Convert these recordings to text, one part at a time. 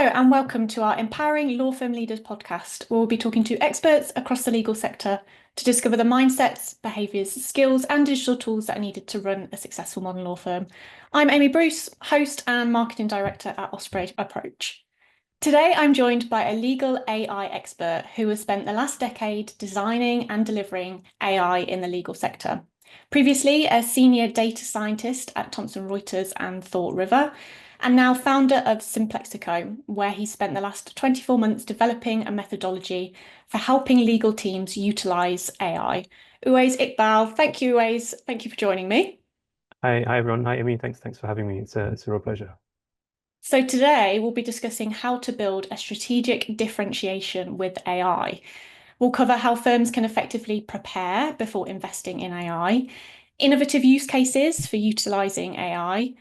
Hello and welcome to our Empowering Law Firm Leaders podcast, where we'll be talking to experts across the legal sector to discover the mindsets, behaviours, skills and digital tools that are needed to run a successful modern law firm. I'm Amy Bruce, host and marketing director at Osprey Approach. Today I'm joined by a legal AI expert who has spent the last decade designing and delivering AI in the legal sector. Previously a senior data scientist at Thomson Reuters and ThoughtRiver, and now founder of Simplexico, where he spent the last 24 months developing a methodology for helping legal teams utilise AI. Uwais Iqbal, thank you, Uwais. Thank you for joining me. Hi everyone. Hi Amy. Thanks for having me. It's a real pleasure. So today we'll be discussing how to build a strategic differentiation with AI. We'll cover how firms can effectively prepare before investing in AI, innovative use cases for utilising AI,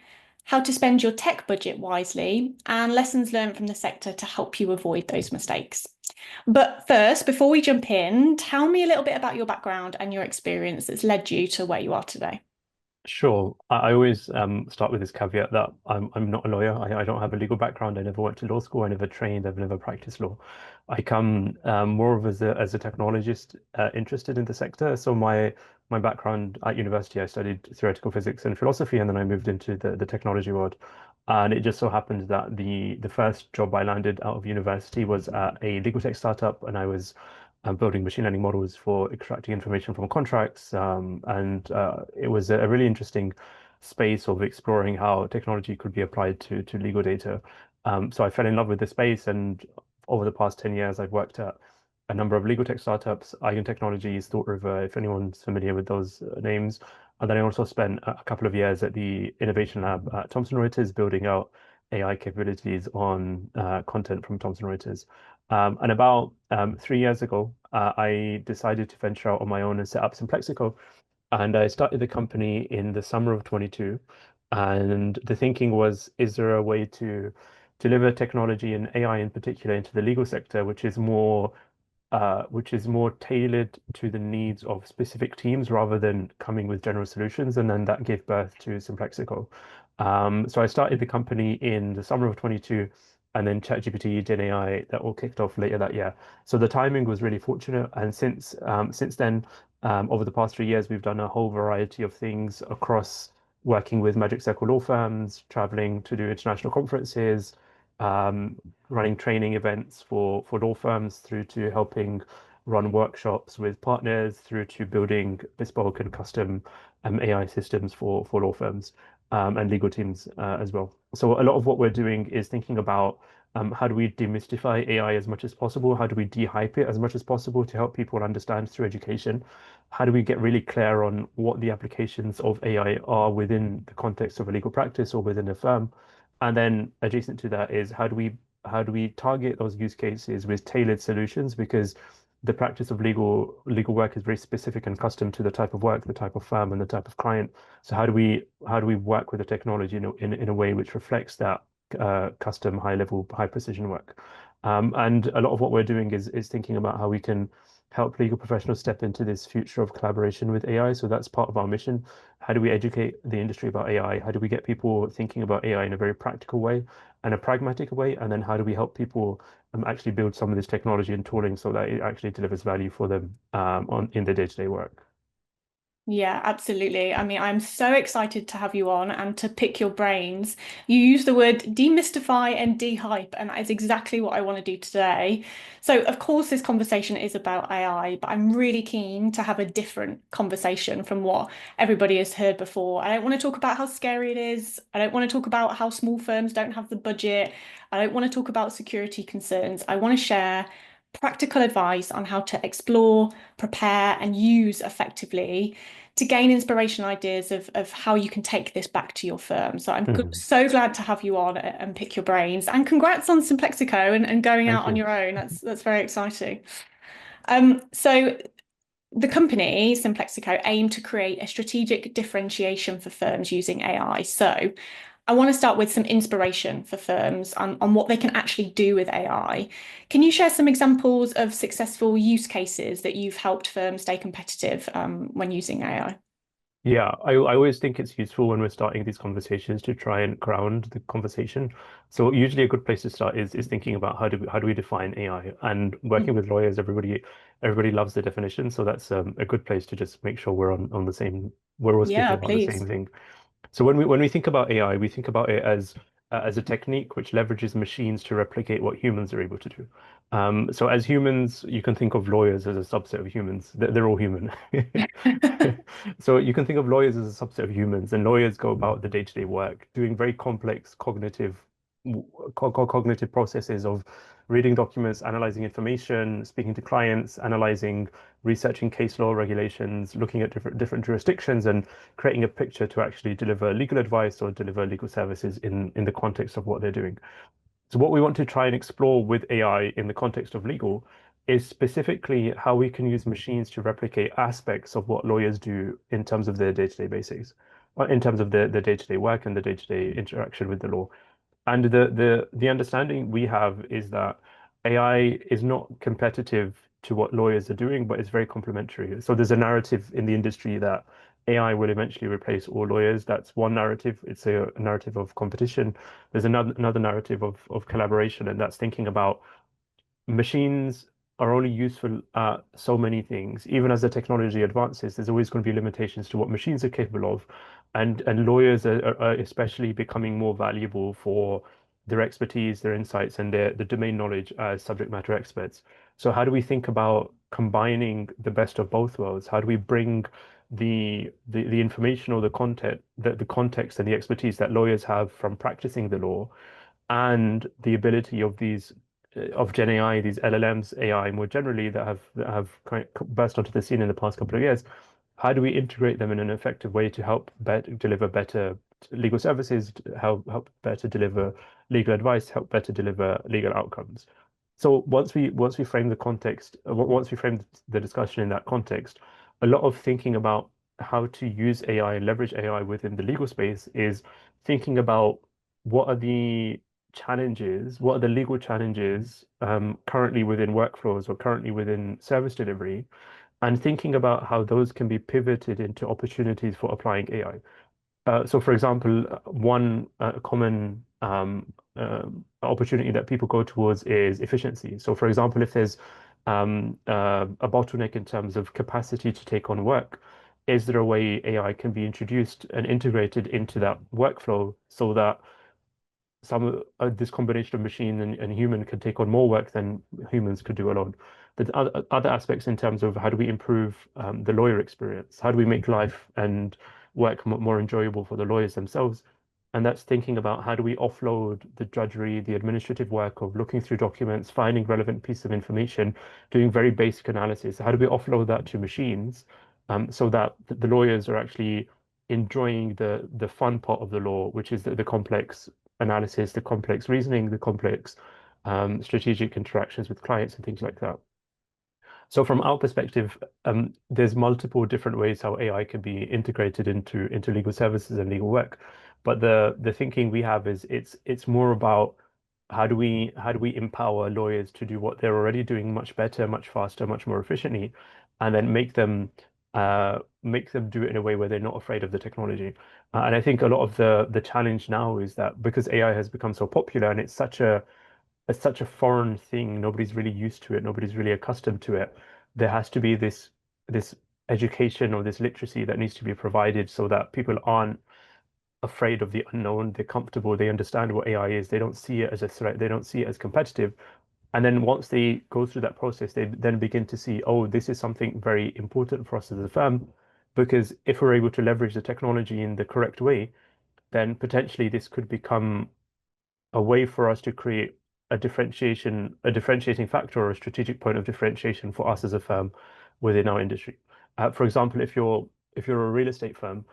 how to spend your tech budget wisely, and lessons learned from the sector to help you avoid those mistakes. But first, before we jump in, tell me a little bit about your background and your experience that's led you to where you are today. Sure. I always start with this caveat that I'm not a lawyer. I don't have a legal background. I never went to law school. I never trained. I've never practiced law. I come more of as a technologist interested in the sector. So my background at university, I studied theoretical physics and philosophy, and then I moved into the technology world. And it just so happened that the first job I landed out of university was at a legal tech startup, and I was building machine learning models for extracting information from contracts. And it was a really interesting space of exploring how technology could be applied to legal data. So I fell in love with the space, and over the past 10 years, I've worked at a number of legal tech startups, Eigen Technologies, ThoughtRiver, if anyone's familiar with those names. And then I also spent a couple of years at the Innovation Lab at Thomson Reuters, building out AI capabilities on content from Thomson Reuters. And about 3 years ago, I decided to venture out on my own and set up Simplexico. And I started the company in the summer of 22. And the thinking was, is there a way to deliver technology and AI in particular into the legal sector, which is more tailored to the needs of specific teams rather than coming with general solutions. And then that gave birth to Simplexico. So I started the company in the summer of 22, and then ChatGPT, Gen AI, that all kicked off later that year. So the timing was really fortunate. And since then, over the past 3 years, we've done a whole variety of things across working with Magic Circle law firms, traveling to do international conferences, um, running training events for law firms, through to helping run workshops with partners, through to building bespoke and custom AI systems for law firms and legal teams as well. So a lot of what we're doing is thinking about how do we demystify AI as much as possible? How do we de-hype it as much as possible to help people understand through education? How do we get really clear on what the applications of AI are within the context of a legal practice or within a firm? And then adjacent to that is how do we target those use cases with tailored solutions? Because the practice of legal work is very specific and custom to the type of work, the type of firm, and the type of client. So how do we work with the technology in a way which reflects that custom, high level, high precision work? And a lot of what we're doing is thinking about how we can help legal professionals step into this future of collaboration with AI. So that's part of our mission. How do we educate the industry about AI? How do we get people thinking about AI in a very practical way and a pragmatic way? And then how do we help people actually build some of this technology and tooling so that it actually delivers value for them in their day-to-day work? Yeah, absolutely. I mean, I'm so excited to have you on and to pick your brains. You use the word demystify and de-hype, and that is exactly what I want to do today. So, of course, this conversation is about AI, but I'm really keen to have a different conversation from what everybody has heard before. I don't want to talk about how scary it is. I don't want to talk about how small firms don't have the budget. I don't want to talk about security concerns. I want to share practical advice on how to explore, prepare, and use effectively to gain inspiration ideas of how you can take this back to your firm. So I'm Mhm. so glad to have you on and pick your brains. And congrats on Simplexico and going out Thank on you. your own. That's very exciting. So the company, Simplexico, aim to create a strategic differentiation for firms using AI. So I want to start with some inspiration for firms on what they can actually do with AI. Can you share some examples of successful use cases that you've helped firms stay competitive when using AI? Yeah, I always think it's useful when we're starting these conversations to try and ground the conversation. So usually a good place to start is thinking about how do we define AI? And working Mm. with lawyers, everybody loves the definition, so that's a good place to just make sure we're on the same, we're all speaking Yeah, about the same please. thing. So when we think about AI, we think about it as a technique which leverages machines to replicate what humans are able to do. So as humans, you can think of lawyers as a subset of humans. They're all human. So you can think of lawyers as a subset of humans, and lawyers go about the day-to-day work doing very complex cognitive processes of reading documents, analyzing information, speaking to clients, analyzing, researching case law regulations, looking at different jurisdictions, and creating a picture to actually deliver legal advice or deliver legal services in the context of what they're doing. So what we want to try and explore with AI in the context of legal is specifically how we can use machines to replicate aspects of what lawyers do in terms of their day-to-day basics, in terms of the day-to-day work and the day-to-day interaction with the law. And the understanding we have is that AI is not competitive to what lawyers are doing, but it's very complementary. So there's a narrative in the industry that AI will eventually replace all lawyers. That's one narrative. It's a narrative of competition. There's another narrative of collaboration, and that's thinking about machines are only useful at so many things. Even as the technology advances, there's always going to be limitations to what machines are capable of. And lawyers are especially becoming more valuable for their expertise, their insights, and the domain knowledge as subject matter experts. So how do we think about combining the best of both worlds? How do we bring the information or the content, the context and the expertise that lawyers have from practicing the law and the ability of these of Gen AI, these LLMs, AI more generally that have kind of burst onto the scene in the past couple of years. How do we integrate them in an effective way to help deliver better legal services, to help better deliver legal advice, help better deliver legal outcomes? So once we frame the context, once we frame the discussion in that context, a lot of thinking about how to use AI and leverage AI within the legal space is thinking about what are the challenges, what are the legal challenges currently within workflows or currently within service delivery, and thinking about how those can be pivoted into opportunities for applying AI. So, for example, one common opportunity that people go towards is efficiency. So, for example, if there's a bottleneck in terms of capacity to take on work, is there a way AI can be introduced and integrated into that workflow so that this combination of machine and human can take on more work than humans could do alone? There's other aspects in terms of how do we improve the lawyer experience? How do we make life and work more enjoyable for the lawyers themselves? And that's thinking about how do we offload the drudgery, the administrative work of looking through documents, finding relevant piece of information, doing very basic analysis. How do we offload that to machines so that the lawyers are actually enjoying the fun part of the law, which is the complex analysis, the complex reasoning, the complex strategic interactions with clients and things like that. So from our perspective, there's multiple different ways how AI can be integrated into legal services and legal work. But the thinking we have is it's more about how do we empower lawyers to do what they're already doing much better, much faster, much more efficiently, and then make them do it in a way where they're not afraid of the technology. And I think a lot of the challenge now is that because AI has become so popular and it's such a foreign thing. Nobody's really used to it. Nobody's really accustomed to it. There has to be this education or this literacy that needs to be provided so that people aren't afraid of the unknown. They're comfortable. They understand what AI is. They don't see it as a threat. They don't see it as competitive. And then once they go through that process, they then begin to see, oh, this is something very important for us as a firm, because if we're able to leverage the technology in the correct way, then potentially this could become a way for us to create a differentiating factor or a strategic point of differentiation for us as a firm within our industry. For example, if you're a real estate firm,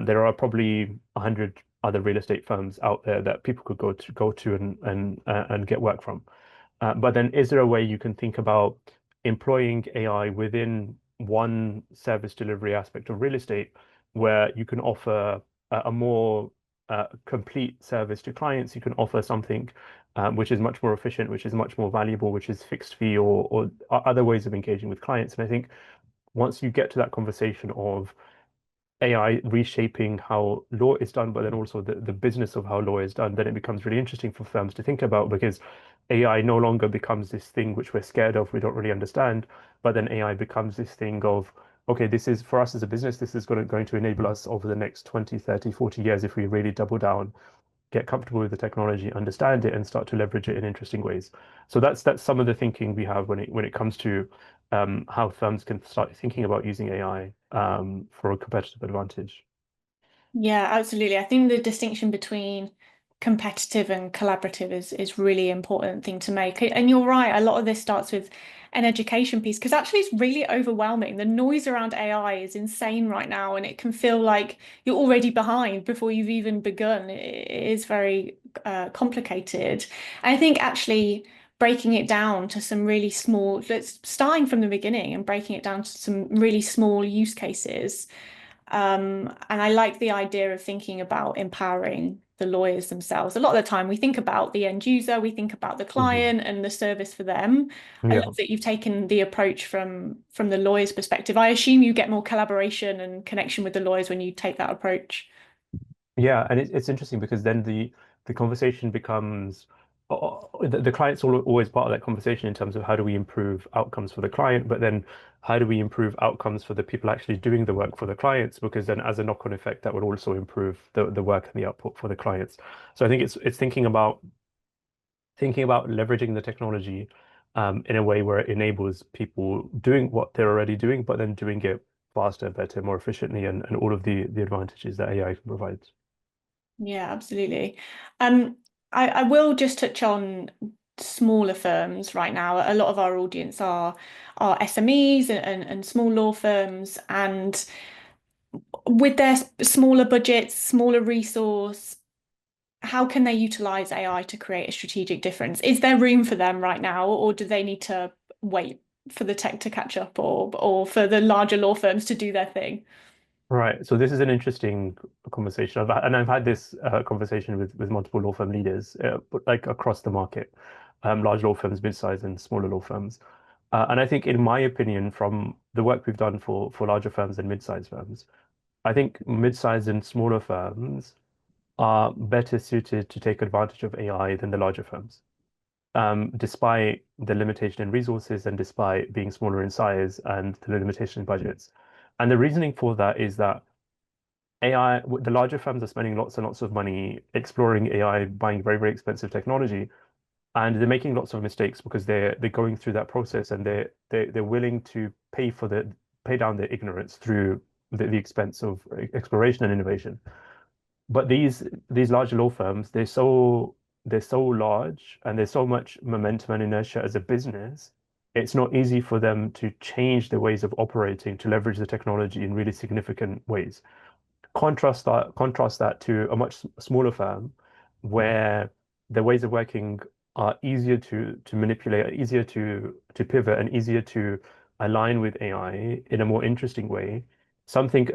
there are probably 100 other real estate firms out there that people could go to and get work from. But then is there a way you can think about employing AI within one service delivery aspect of real estate where you can offer a more complete service to clients? You can offer something which is much more efficient, which is much more valuable, which is fixed fee or other ways of engaging with clients. And I think once you get to that conversation of AI reshaping how law is done, but then also the business of how law is done, then it becomes really interesting for firms to think about because AI no longer becomes this thing which we're scared of, we don't really understand, but then AI becomes this thing of, okay, this is for us as a business, this is going to enable us over the next 20, 30, 40 years if we really double down, get comfortable with the technology, understand it, and start to leverage it in interesting ways. So that's some of the thinking we have when it comes to how firms can start thinking about using AI for a competitive advantage. Yeah, absolutely. I think the distinction between competitive and collaborative is really important thing to make. And you're right, a lot of this starts with an education piece because actually it's really overwhelming. The noise around AI is insane right now, and it can feel like you're already behind before you've even begun. It is very complicated. And I think actually breaking it down to some really small, let's starting from the beginning and breaking it down to some really small use cases and I like the idea of thinking about empowering the lawyers themselves. A lot of the time, we think about the end user, we think about the Mhm. client and the service for them. I love Yeah. that you've taken the approach from the lawyer's perspective. I assume you get more collaboration and connection with the lawyers when you take that approach. Yeah, and it's interesting because then the conversation becomes the client's always part of that conversation in terms of how do we improve outcomes for the client, but then how do we improve outcomes for the people actually doing the work for the clients? Because then as a knock-on effect, that would also improve the work and the output for the clients. So I think it's thinking about leveraging the technology in a way where it enables people doing what they're already doing, but then doing it faster, better, more efficiently, and all of the advantages that AI can provide. Yeah, absolutely. Um, I will just touch on smaller firms right now. A lot of our audience are SMEs and small law firms, and with their smaller budgets, smaller resource, how can they utilize AI to create a strategic difference? Is there room for them right now, or do they need to wait for the tech to catch up or for the larger law firms to do their thing? Right. So this is an interesting conversation. I've had this conversation with multiple law firm leaders, but like across the market, large law firms, mid-sized and smaller law firms. And I think, in my opinion, from the work we've done for larger firms and mid-sized firms, I think mid-sized and smaller firms are better suited to take advantage of AI than the larger firms, despite the limitation in resources and despite being smaller in size and the limitation in budgets. And the reasoning for that is that AI, the larger firms are spending lots and lots of money exploring AI, buying very, very expensive technology, and they're making lots of mistakes because they're going through that process and they're willing to pay down their ignorance through the expense of exploration and innovation. But these larger law firms, they're so large and there's so much momentum and inertia as a business. It's not easy for them to change their ways of operating to leverage the technology in really significant ways. Contrast that to a much smaller firm where the ways of working are easier to manipulate, easier to pivot, and easier to align with AI in a more interesting way. Something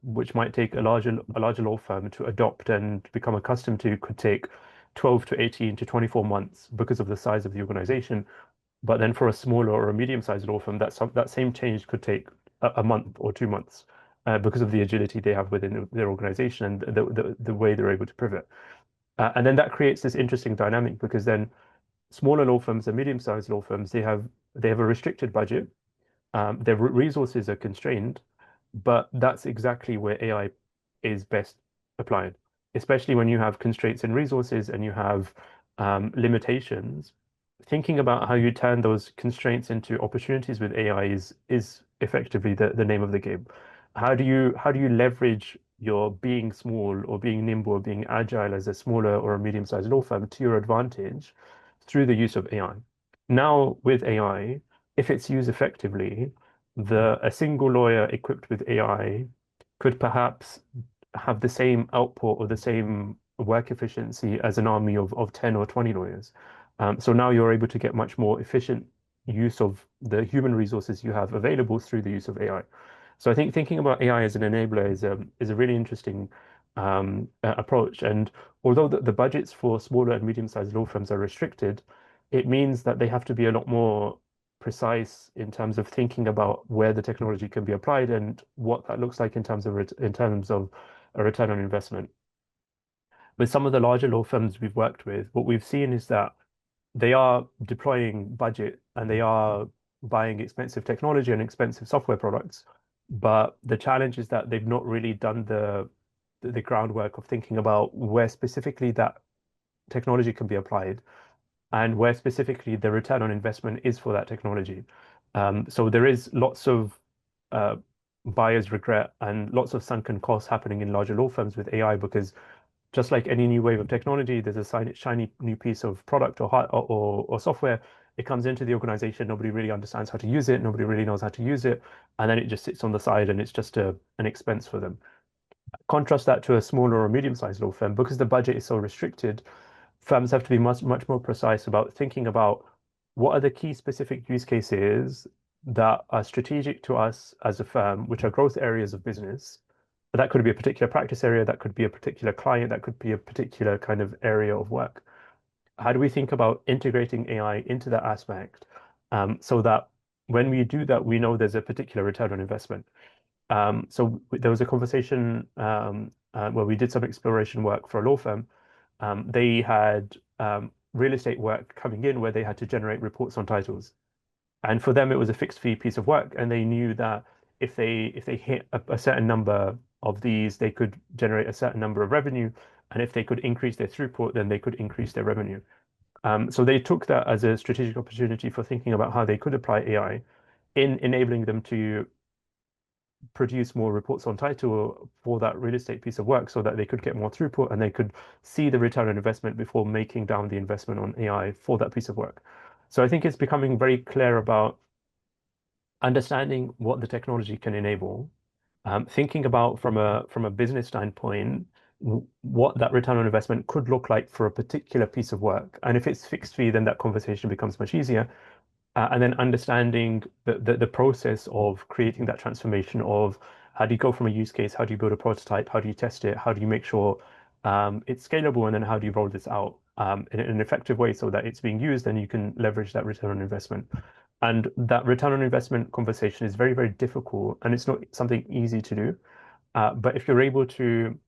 which might take a larger law firm to adopt and become accustomed to could take 12 to 18 to 24 months because of the size of the organization. But then for a smaller or a medium-sized law firm, that same change could take a month or 2 months because of the agility they have within their organization and the way they're able to pivot. And then that creates this interesting dynamic because then smaller law firms and medium-sized law firms, they have a restricted budget. Their resources are constrained, but that's exactly where AI is best applied, especially when you have constraints in resources and you have limitations. Thinking about how you turn those constraints into opportunities with AI is effectively the name of the game. How do you leverage your being small or being nimble or being agile as a smaller or a medium-sized law firm to your advantage through the use of AI? Now, with AI, if it's used effectively, a single lawyer equipped with AI could perhaps have the same output or the same work efficiency as an army of 10 or 20 lawyers. So now you're able to get much more efficient use of the human resources you have available through the use of AI. So I think thinking about AI as an enabler is a really interesting approach. And although the budgets for smaller and medium-sized law firms are restricted, it means that they have to be a lot more precise in terms of thinking about where the technology can be applied and what that looks like in terms of a return on investment. With some of the larger law firms we've worked with, what we've seen is that they are deploying budget and they are buying expensive technology and expensive software products. But the challenge is that they've not really done the groundwork of thinking about where specifically that technology can be applied and where specifically the return on investment is for that technology. So there is lots of uh, buyer's regret and lots of sunken costs happening in larger law firms with AI because just like any new wave of technology, there's a shiny new piece of product or software. It comes into the organization, nobody really understands how to use it, nobody really knows how to use it, and then it just sits on the side and it's just an expense for them. Contrast that to a smaller or medium-sized law firm, because the budget is so restricted, firms have to be much more precise about thinking about what are the key specific use cases that are strategic to us as a firm, which are growth areas of business. But that could be a particular practice area, that could be a particular client, that could be a particular kind of area of work. How do we think about integrating AI into that aspect so that when we do that, we know there's a particular return on investment? So there was a conversation where we did some exploration work for a law firm. They had real estate work coming in where they had to generate reports on titles. And for them, it was a fixed fee piece of work. And they knew that if they hit a certain number of these, they could generate a certain number of revenue. And if they could increase their throughput, then they could increase their revenue. So they took that as a strategic opportunity for thinking about how they could apply AI in enabling them to produce more reports on title for that real estate piece of work so that they could get more throughput and they could see the return on investment before making down the investment on AI for that piece of work. So I think it's becoming very clear about understanding what the technology can enable, thinking about from a business standpoint what that return on investment could look like for a particular piece of work. And if it's fixed fee, then that conversation becomes much easier. And then understanding the process of creating that transformation of how do you go from a use case, how do you build a prototype, how do you test it, how do you make sure it's scalable, and then how do you roll this out in an effective way so that it's being used and you can leverage that return on investment. And that return on investment conversation is very, very difficult and it's not something easy to do. But if you're able to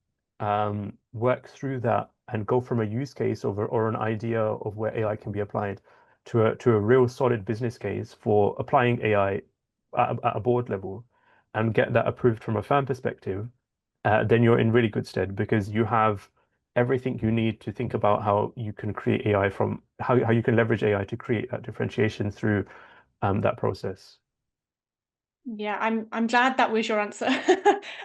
work through that and go from a use case or an idea of where AI can be applied to a real solid business case for applying AI at a board level and get that approved from a firm perspective, then you're in really good stead because you have everything you need to think about how you can create AI from how you can leverage AI to create that differentiation through that process. Yeah, I'm glad that was your answer.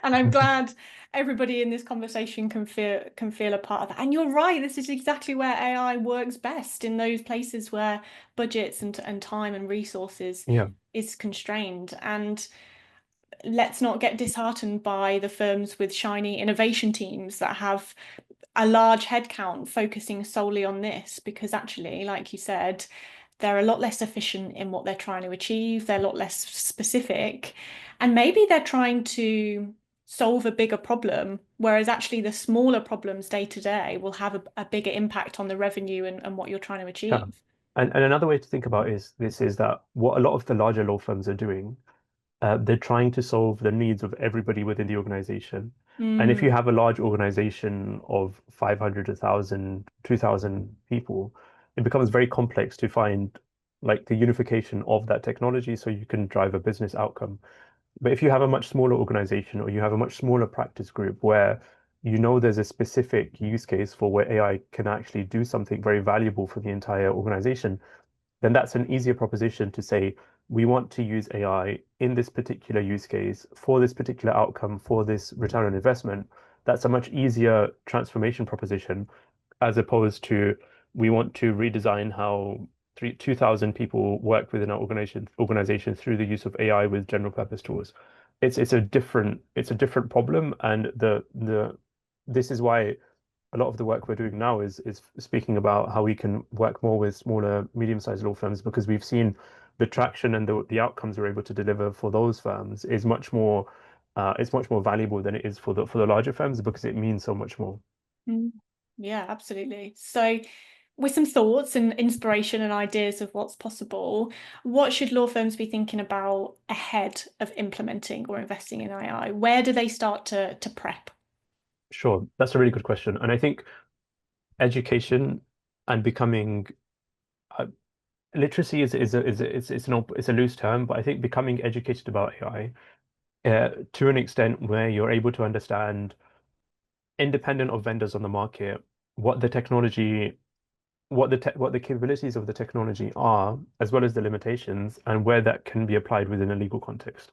And I'm glad everybody in this conversation can feel a part of that. And you're right, this is exactly where AI works best, in those places where budgets and time and resources Yeah. is constrained. And let's not get disheartened by the firms with shiny innovation teams that have a large headcount focusing solely on this, because actually, like you said, they're a lot less efficient in what they're trying to achieve. They're a lot less specific. And maybe they're trying to solve a bigger problem, whereas actually the smaller problems day to day will have a bigger impact on the revenue and what you're trying to Yeah. achieve. And another way to think about is that what a lot of the larger law firms are doing, they're trying to solve the needs of everybody within the organization. And if you Mm, have a large organization of 500, 1,000, 2,000 people, it becomes very complex to find like the unification of that technology so you can drive a business outcome. But if you have a much smaller organization or you have a much smaller practice group where you know there's a specific use case for where AI can actually do something very valuable for the entire organization, then that's an easier proposition to say, we want to use AI in this particular use case for this particular outcome, for this return on investment. That's a much easier transformation proposition as opposed to we want to redesign how 2,000 people work within our organization through the use of AI with general purpose tools. It's a different problem, and this is why a lot of the work we're doing now is speaking about how we can work more with smaller, medium-sized law firms because we've seen the traction and the outcomes we're able to deliver for those firms is much more it's much more valuable than it is for the larger firms because it means so much more. mm. Yeah, absolutely. So with some thoughts and inspiration and ideas of what's possible, what should law firms be thinking about ahead of implementing or investing in AI? Where do they start to prep? Sure, that's a really good question. And I think education and becoming uh, literacy it's a loose term, but I think becoming educated about AI to an extent where you're able to understand, independent of vendors on the market, what the technology, what the capabilities of the technology are, as well as the limitations, and where that can be applied within a legal context.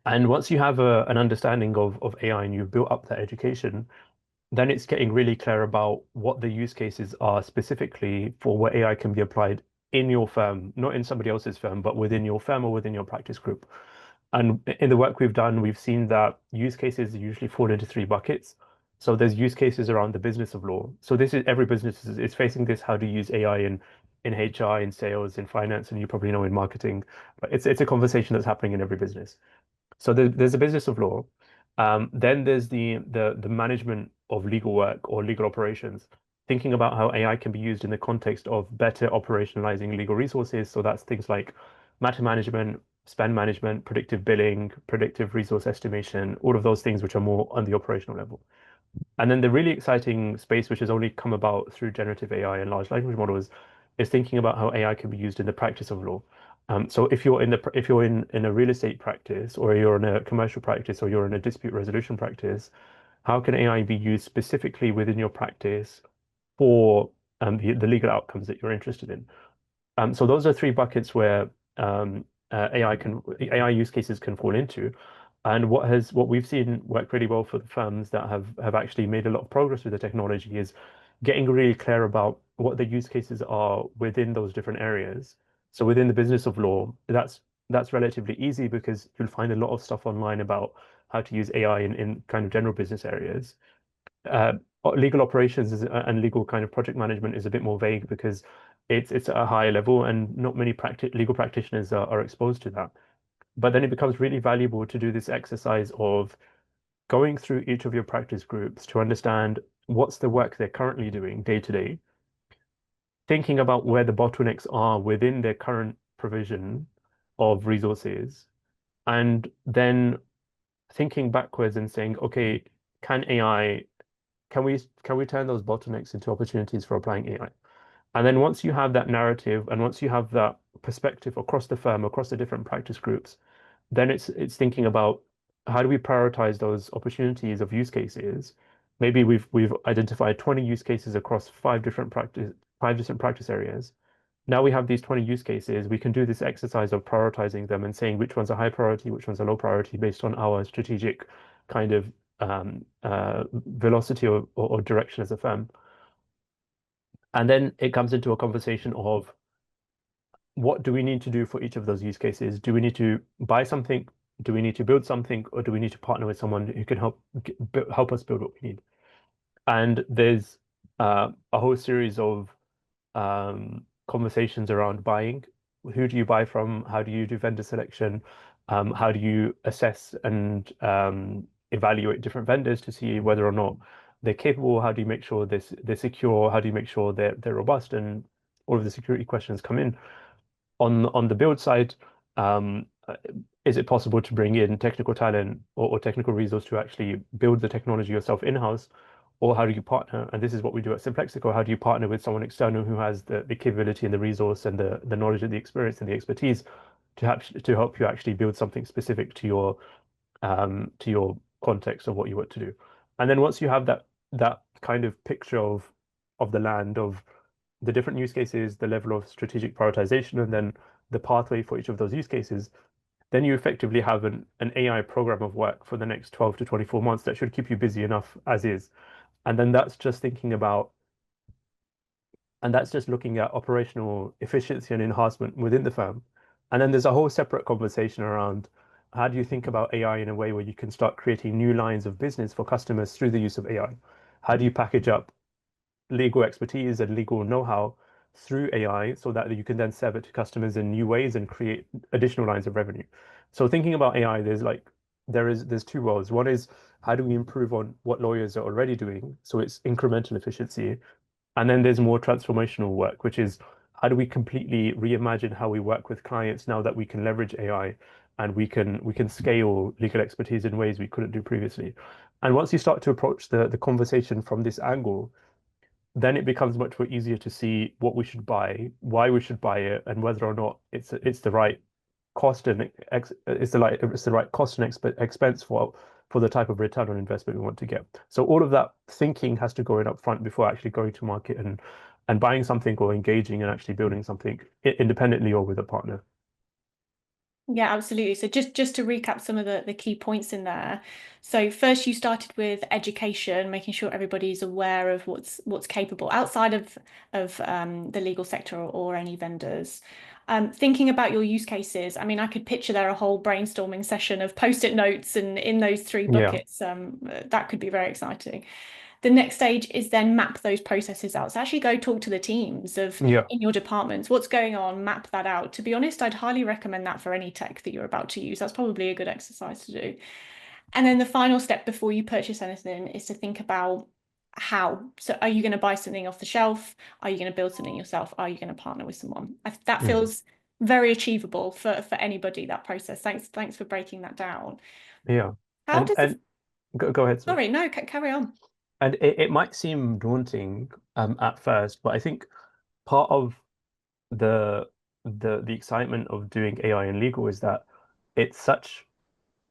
And once you have an understanding of AI and you've built up that education, then it's getting really clear about what the use cases are specifically for where AI can be applied in your firm, not in somebody else's firm, but within your firm or within your practice group. And in the work we've done, we've seen that use cases usually fall into three buckets. So there's use cases around the business of law. So this is every business is facing this. How to use AI in HR, in sales, in finance, and you probably know in marketing. But it's a conversation that's happening in every business. So there's a business of law. Then there's the management of legal work or legal operations, thinking about how AI can be used in the context of better operationalizing legal resources. So that's things like matter management, spend management, predictive billing, predictive resource estimation, all of those things which are more on the operational level. And then the really exciting space, which has only come about through generative AI and large language models, is thinking about how AI can be used in the practice of law. So if you're in a real estate practice, or you're in a commercial practice, or you're in a dispute resolution practice, how can AI be used specifically within your practice for the legal outcomes that you're interested in? So those are three buckets where AI use cases can fall into. And what we've seen work really well for the firms that have actually made a lot of progress with the technology is getting really clear about what the use cases are within those different areas. So within the business of law, that's relatively easy because you'll find a lot of stuff online about how to use AI in kind of general business areas. uh, Legal operations and legal kind of project management is a bit more vague because it's at a higher level and not many legal practitioners are exposed to that. But then it becomes really valuable to do this exercise of going through each of your practice groups to understand what's the work they're currently doing day to day, thinking about where the bottlenecks are within their current provision of resources, and then thinking backwards and saying, okay, can AI can we turn those bottlenecks into opportunities for applying AI? And then once you have that narrative and once you have that perspective across the firm, across the different practice groups, then it's thinking about how do we prioritize those opportunities of use cases. Maybe we've identified 20 use cases across five different practice areas. Now we have these 20 use cases. We can do this exercise of prioritizing them and saying which ones are high priority, which ones are low priority based on our strategic kind of velocity or direction as a firm. And then it comes into a conversation of what do we need to do for each of those use cases? Do we need to buy something? Do we need to build something? Or do we need to partner with someone who can help us build what we need? And there's a whole series of conversations around buying. Who do you buy from? How do you do vendor selection? How do you assess and evaluate different vendors to see whether or not they're capable? How do you make sure they're secure? How do you make sure they're robust? And all of the security questions come in. On the build side, um, uh, is it possible to bring in technical talent or technical resource to actually build the technology yourself in-house? Or how do you partner? And this is what we do at Simplexico. How do you partner with someone external who has the capability and the resource and the knowledge and the experience and the expertise to help you actually build something specific to your context of what you want to do? And then once you have that kind of picture of the land of the different use cases, the level of strategic prioritization, and then the pathway for each of those use cases, then you effectively have an AI program of work for the next 12 to 24 months that should keep you busy enough as is. And then that's just thinking about, and that's just looking at operational efficiency and enhancement within the firm. And then there's a whole separate conversation around how do you think about AI in a way where you can start creating new lines of business for customers through the use of AI? How do you package up legal expertise and legal know-how through AI so that you can then serve it to customers in new ways and create additional lines of revenue? So thinking about AI, there's two worlds. One is how do we improve on what lawyers are already doing? So it's incremental efficiency. And then there's more transformational work, which is how do we completely reimagine how we work with clients now that we can leverage AI and we can scale legal expertise in ways we couldn't do previously. And once you start to approach the conversation from this angle, then it becomes much more easier to see what we should buy, why we should buy it, and whether or not it's the right cost and it's the right cost and expense for the type of return on investment we want to get. So all of that thinking has to go in up front before actually going to market and buying something or engaging and actually building something independently or with a partner. Yeah, absolutely. So just to recap some of the key points in there. So first you started with education, making sure everybody's aware of what's capable outside of the legal sector or any vendors. Thinking about your use cases. I mean, I could picture there a whole brainstorming session of post-it notes and in those three Yeah, buckets. That could be very exciting. The next stage is then map those processes out. So actually go talk to the teams of yeah, in your departments, what's going on, map that out. To be honest, I'd highly recommend that for any tech that you're about to use. That's probably a good exercise to do. And then the final step before you purchase anything is to think about how. So are you going to buy something off the shelf? Are you going to build something yourself? Are you going to partner with someone? That mhm, feels very achievable for anybody, that process. Thanks for breaking that down. yeah. How And does the, and go ahead, sir. sorry, no, carry on. And it might seem daunting at first, but I think part of the the excitement of doing AI in legal is that it's such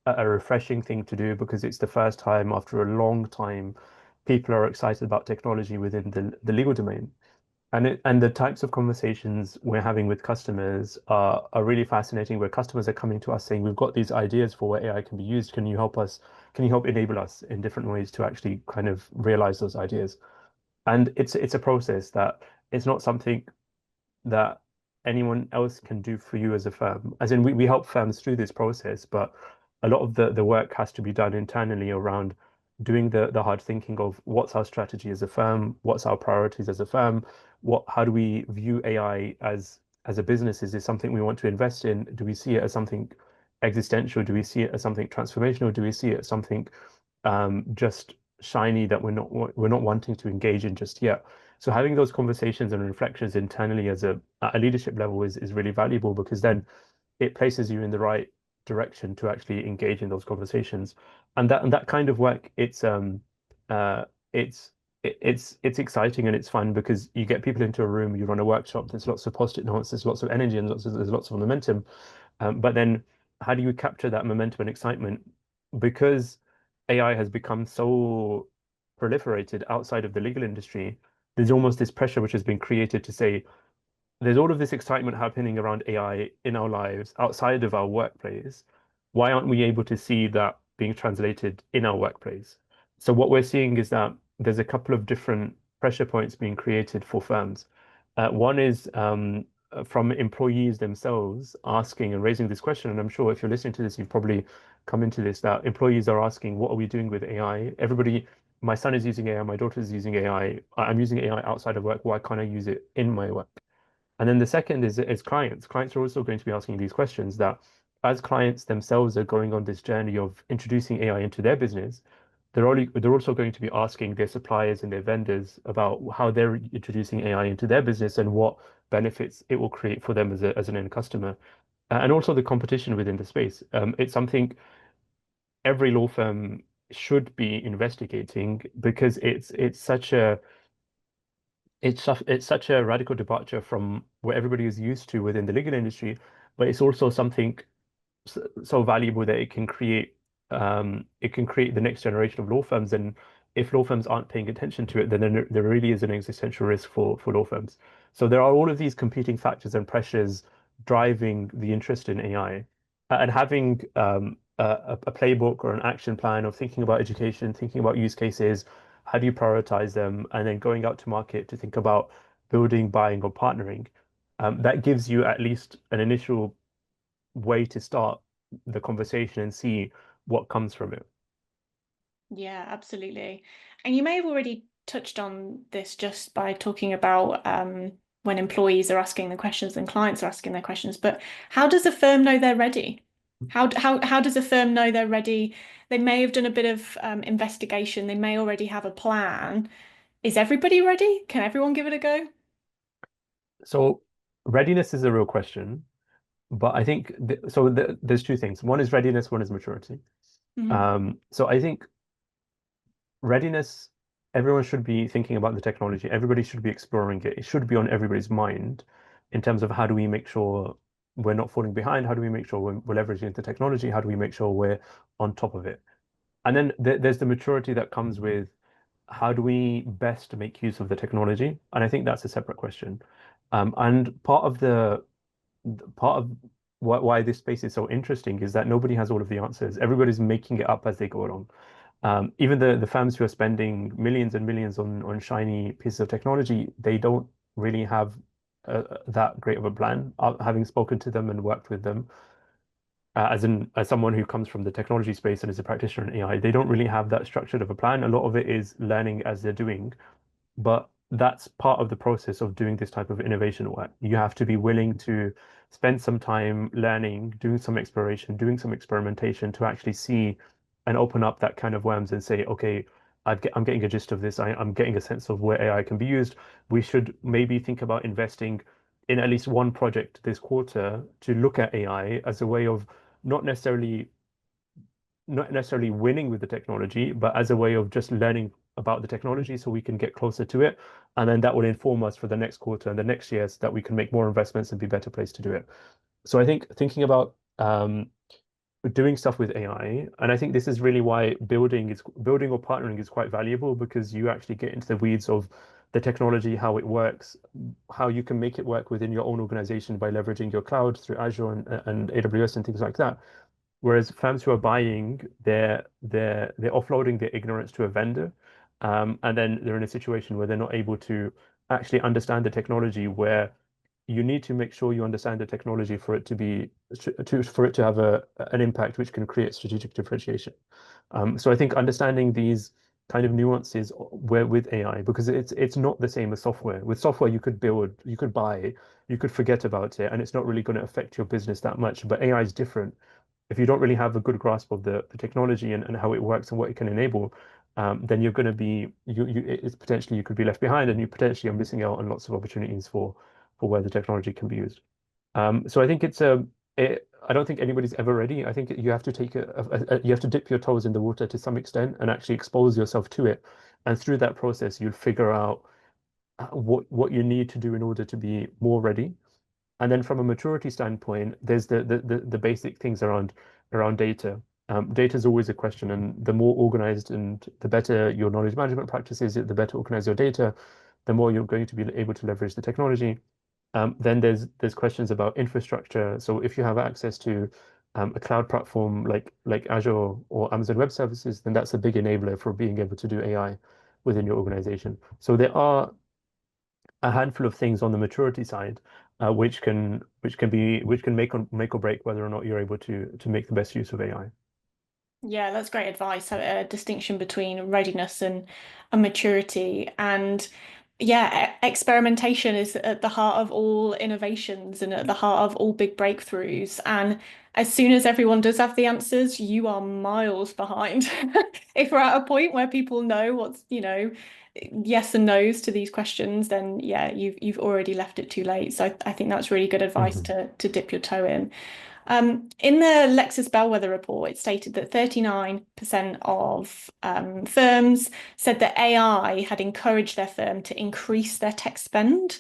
a refreshing thing to do because it's the first time after a long time people are excited about technology within the legal domain. And the types of conversations we're having with customers are really fascinating, where customers are coming to us saying, we've got these ideas for where AI can be used. Can you help us? Can you help enable us in different ways to actually kind of realize those ideas? And it's a process that it's not something that anyone else can do for you as a firm. As in, we help firms through this process, but a lot of the work has to be done internally around doing the hard thinking of what's our strategy as a firm, what's our priorities as a firm, how do we view AI as a business? Is this something we want to invest in? Do we see it as something existential? Do we see it as something transformational? Do we see it as something just shiny that we're not wanting to engage in just yet? So having those conversations and reflections internally as at a leadership level is really valuable because then it places you in the right direction to actually engage in those conversations. And that kind of work, uh it's it's exciting and it's fun because you get people into a room, you run a workshop, there's lots of post-it notes, there's lots of energy and there's lots of momentum. But then how do you capture that momentum and excitement? Because AI has become so proliferated outside of the legal industry, there's almost this pressure which has been created to say, there's all of this excitement happening around AI in our lives outside of our workplace. Why aren't we able to see that being translated in our workplace? So what we're seeing is that there's a couple of different pressure points being created for firms. One is from employees themselves asking and raising this question, and I'm sure if you're listening to this, you've probably come into this, that employees are asking, what are we doing with AI? Everybody, my son is using AI, my daughter is using AI, I'm using AI outside of work, why can't I use it in my work? And then the second is clients. Clients are also going to be asking these questions that as clients themselves are going on this journey of introducing AI into their business, they're also going to be asking their suppliers and their vendors about how they're introducing AI into their business and what benefits it will create for them as an end customer. And also the competition within the space. It's something every law firm should be investigating because it's such a radical departure from what everybody is used to within the legal industry, but it's also something so valuable that it can create the next generation of law firms. And if law firms aren't paying attention to it, then there really is an existential risk for law firms. So there are all of these competing factors and pressures driving the interest in AI. And having a playbook or an action plan of thinking about education, thinking about use cases, how do you prioritize them, and then going out to market to think about building, buying, or partnering. That gives you at least an initial way to start the conversation and see what comes from it. Yeah, absolutely. And you may have already touched on this just by talking about when employees are asking the questions and clients are asking their questions, but how does a firm know they're ready? How does a firm know they're ready? They may have done a bit of investigation, they may already have a plan. Is everybody ready? Can everyone give it a go? So readiness is a real question, but I think there's two things. One is readiness, one is maturity. Mhm. So I think readiness, everyone should be thinking about the technology. Everybody should be exploring it. It should be on everybody's mind in terms of how do we make sure we're not falling behind? How do we make sure we're leveraging the technology? How do we make sure we're on top of it? And then there's the maturity that comes with how do we best make use of the technology? And I think that's a separate question. And part of why this space is so interesting is that nobody has all of the answers. Everybody's making it up as they go along. Even the firms who are spending millions and millions on shiny pieces of technology, they don't really have that great of a plan. Having spoken to them and worked with them, as someone who comes from the technology space and is a practitioner in AI, they don't really have that structured of a plan. A lot of it is learning as they're doing, but that's part of the process of doing this type of innovation work. You have to be willing to spend some time learning, doing some exploration, doing some experimentation to actually see and open up that kind of worms and say, okay, I'm getting a gist of this. I'm getting a sense of where AI can be used. We should maybe think about investing in at least one project this quarter to look at AI as a way of not necessarily not necessarily winning with the technology, but as a way of just learning about the technology so we can get closer to it. And then that will inform us for the next quarter and the next year so that we can make more investments and be better placed to do it. So I think thinking about doing stuff with AI, and I think this is really why building or partnering is quite valuable because you actually get into the weeds of the technology, how it works, how you can make it work within your own organization by leveraging your cloud through Azure and AWS and things like that. Whereas firms who are buying, they're offloading their ignorance to a vendor, and then they're in a situation where they're not able to actually understand the technology. Where you need to make sure you understand the technology for it to be for it to have an impact which can create strategic differentiation. So I think understanding these kind of nuances where with AI, because it's not the same as software. With software, you could build, you could buy, you could forget about it, and it's not really going to affect your business that much. But AI is different. If you don't really have a good grasp of the technology and how it works and what it can enable, then you're going to be it's potentially you could be left behind, and you potentially are missing out on lots of opportunities for where the technology can be used. So I think I don't think anybody's ever ready. I think you have to you have to dip your toes in the water to some extent and actually expose yourself to it. And through that process, you'll figure out what you need to do in order to be more ready. And then from a maturity standpoint, there's the basic things around data. Data is always a question, and the more organized and the better your knowledge management practices, the better organized your data, the more you're going to be able to leverage the technology. Then there's questions about infrastructure. So if you have access to a cloud platform like Azure or Amazon Web Services, then that's a big enabler for being able to do AI within your organization. So there are a handful of things on the maturity side, which can make or break whether or not you're able to make the best use of AI. Yeah, that's great advice. So a distinction between readiness and maturity. And yeah, experimentation is at the heart of all innovations and at the heart of all big breakthroughs. And as soon as everyone does have the answers, you are miles behind. If we're at a point where people know what's, yes and no's to these questions, then yeah, you've already left it too late. So I think that's really good advice Mhm. to dip your toe in. In the Lexis Bellwether report, it stated that 39% of firms said that AI had encouraged their firm to increase their tech spend.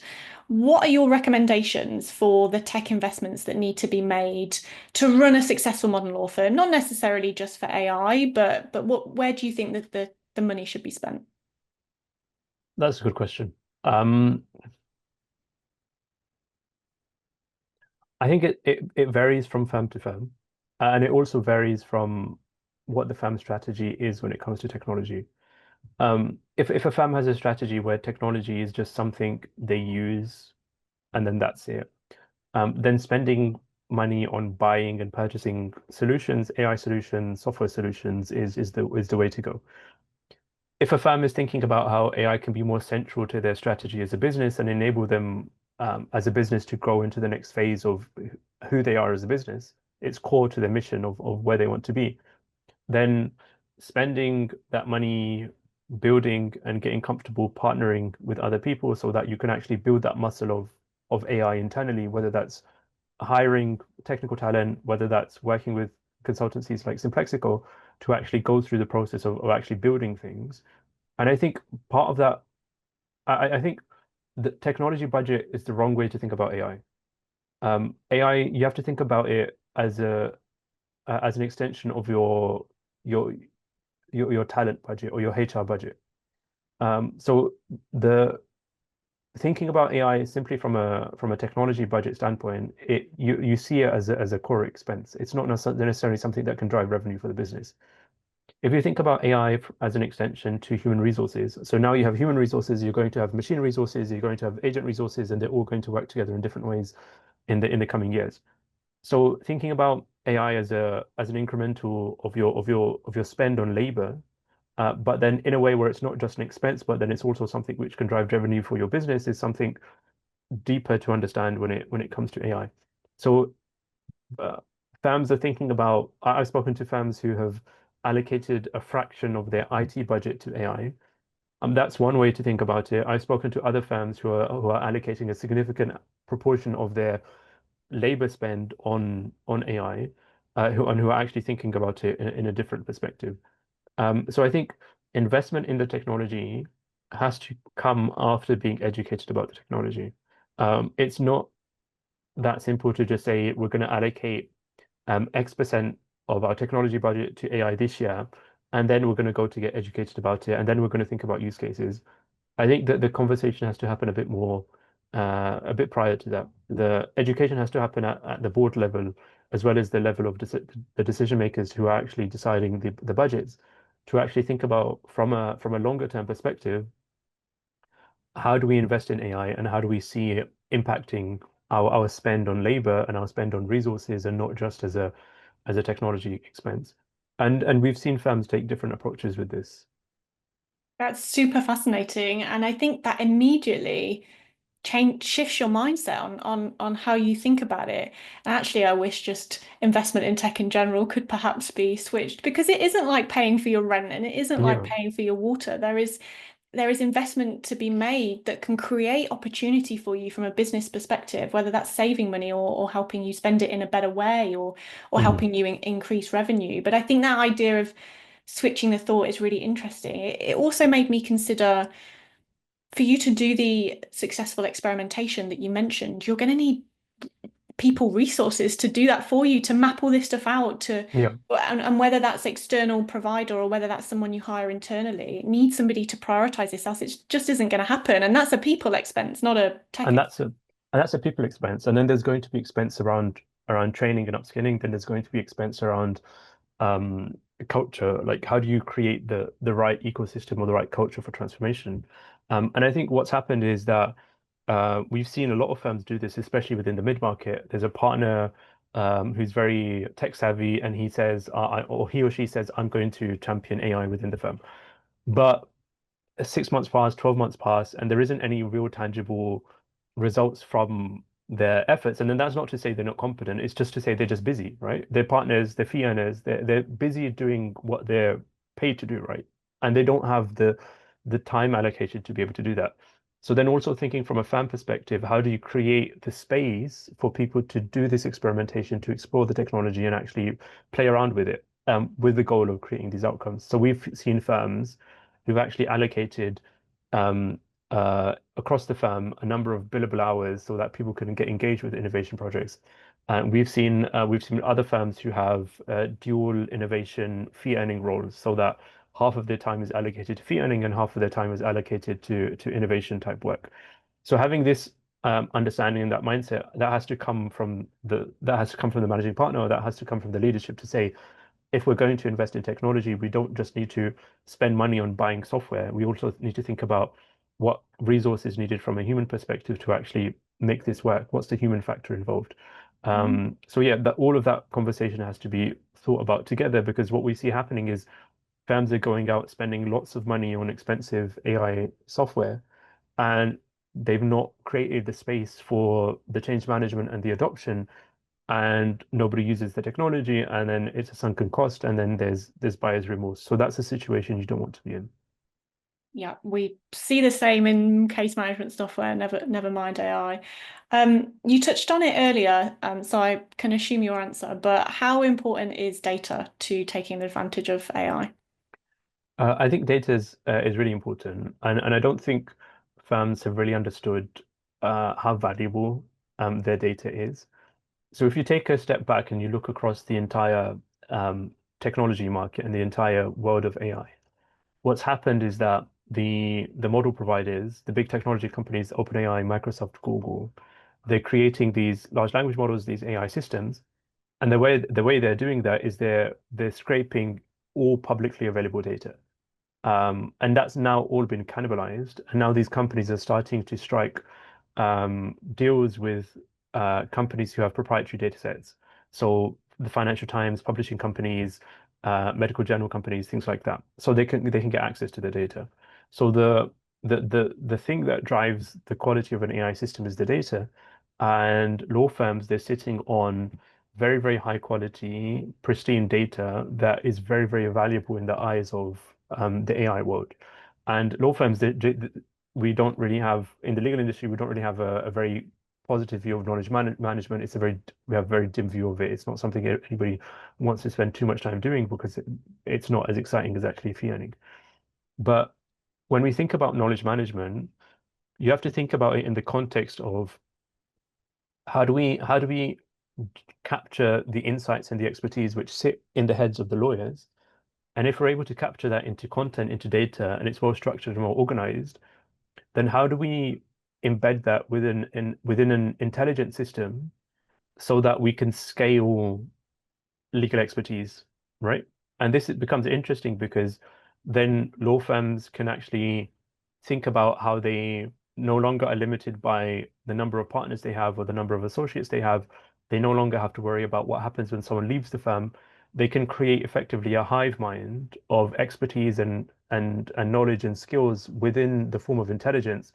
What are your recommendations for the tech investments that need to be made to run a successful modern law firm? Not necessarily just for AI, but where do you think that the money should be spent? That's a good question. Um, I think it varies from firm to firm, and it also varies from what the firm strategy is when it comes to technology. If a firm has a strategy where technology is just something they use and then that's it, then spending money on buying and purchasing solutions, AI solutions, software solutions is the way to go. If a firm is thinking about how AI can be more central to their strategy as a business and enable them as a business to grow into the next phase of who they are as a business, it's core to their mission of where they want to be, then spending that money. building and getting comfortable partnering with other people so that you can actually build that muscle of AI internally, whether that's hiring technical talent, whether that's working with consultancies like Simplexico to actually go through the process of actually building things. And I think part of that, I think the technology budget is the wrong way to think about AI. AI, you have to think about it as an extension of your your talent budget or your HR budget. So the thinking about AI simply from a technology budget standpoint, you see it as a core expense. It's not necessarily something that can drive revenue for the business. If you think about AI as an extension to human resources, so now you have human resources, you're going to have machine resources, you're going to have agent resources, and they're all going to work together in different ways in the coming years. So thinking about AI as an incremental of your spend on labor, but then in a way where it's not just an expense, but then it's also something which can drive revenue for your business is something deeper to understand when it comes to AI. So uh, firms are thinking about. I've spoken to firms who have allocated a fraction of their IT budget to AI. That's one way to think about it. I've spoken to other firms who are allocating a significant proportion of their labor spend on AI, who are actually thinking about it in a different perspective. So I think investment in the technology has to come after being educated about the technology. It's not that simple to just say we're going to allocate X% of our technology budget to AI this year, and then we're going to go to get educated about it, and then we're going to think about use cases. I think that the conversation has to happen a bit more, a bit prior to that. The education has to happen at the board level, as well as the level of the decision makers who are actually deciding the budgets, to actually think about from a longer term perspective, how do we invest in AI and how do we see it impacting our spend on labor and our spend on resources and not just as a technology expense. And we've seen firms take different approaches with this. That's super fascinating. And I think that immediately shifts your mindset on how you think about it. And actually, I wish just investment in tech in general could perhaps be switched because it isn't like paying for your rent and it isn't like Yeah. paying for your water. There is investment to be made that can create opportunity for you from a business perspective, whether that's saving money or helping you spend it in a better way or Mhm. helping you increase revenue. But I think that idea of switching the thought is really interesting. It also made me consider for you to do the successful experimentation that you mentioned, you're going to need people resources to do that for you, to map all this stuff out, Yeah. and whether that's external provider or whether that's someone you hire internally, it needs somebody to prioritize this, else it just isn't going to happen. And that's a people expense, not a tech And expense. that's a people expense. And then there's going to be expense around training and upskilling. Then there's going to be expense around um, culture. Like how do you create the right ecosystem or the right culture for transformation? And I think what's happened is that we've seen a lot of firms do this, especially within the mid-market. There's a partner who's very tech savvy, and he says, or he or she says, I'm going to champion AI within the firm. But 6 months pass, 12 months pass, and there isn't any real tangible results from their efforts. And then that's not to say they're not competent, it's just to say they're just busy, right? They're partners, they're fee earners, they're busy doing what they're paid to do, right? And they don't have the time allocated to be able to do that. So then also thinking from a fan perspective, how do you create the space for people to do this experimentation, to explore the technology and actually play around with it, with the goal of creating these outcomes? So we've seen firms who've actually allocated um, across the firm a number of billable hours so that people can get engaged with innovation projects. And we've seen other firms who have dual innovation fee earning roles so that half of their time is allocated to fee earning and half of their time is allocated to innovation type work. So having this understanding and that mindset that has to come from the managing partner, or that has to come from the leadership to say, if we're going to invest in technology, we don't just need to spend money on buying software. We also need to think about what resources needed from a human perspective to actually make this work. What's the human factor involved? So yeah, that all of that conversation has to be thought about together because what we see happening is firms are going out spending lots of money on expensive AI software, and they've not created the space for the change management and the adoption and nobody uses the technology and then it's a sunken cost and then there's buyer's remorse. So that's a situation you don't want to be in. Yeah, we see the same in case management software, never mind AI. You touched on it earlier, so I can assume your answer, but how important is data to taking advantage of AI? I think data is really important, and I don't think firms have really understood how valuable their data is. So if you take a step back and you look across the entire um, technology market and the entire world of AI, what's happened is that the model providers, the big technology companies, OpenAI, Microsoft, Google, they're creating these large language models, these AI systems, and the way they're doing that is they're scraping all publicly available data. And that's now all been cannibalized. And now these companies are starting to strike deals with companies who have proprietary data sets. So the Financial Times, publishing companies, medical journal companies, things like that. So they can get access to the data. So the thing that drives the quality of an AI system is the data. And law firms, they're sitting on very, very high quality, pristine data that is very, very valuable in the eyes of the AI world. And law firms, we don't really have, in the legal industry, we don't really have a very positive view of management. We have a very dim view of it. It's not something anybody wants to spend too much time doing because it's not as exciting as actually fee earning. But when we think about knowledge management, you have to think about it in the context of how do we capture the insights and the expertise which sit in the heads of the lawyers. And if we're able to capture that into content, into data, and it's well structured and well organized, then how do we embed that within an intelligent system so that we can scale legal expertise, right? And this becomes interesting because then law firms can actually think about how they no longer are limited by the number of partners they have or the number of associates they have. They no longer have to worry about what happens when someone leaves the firm. They can create effectively a hive mind of expertise and knowledge and skills within the form of intelligence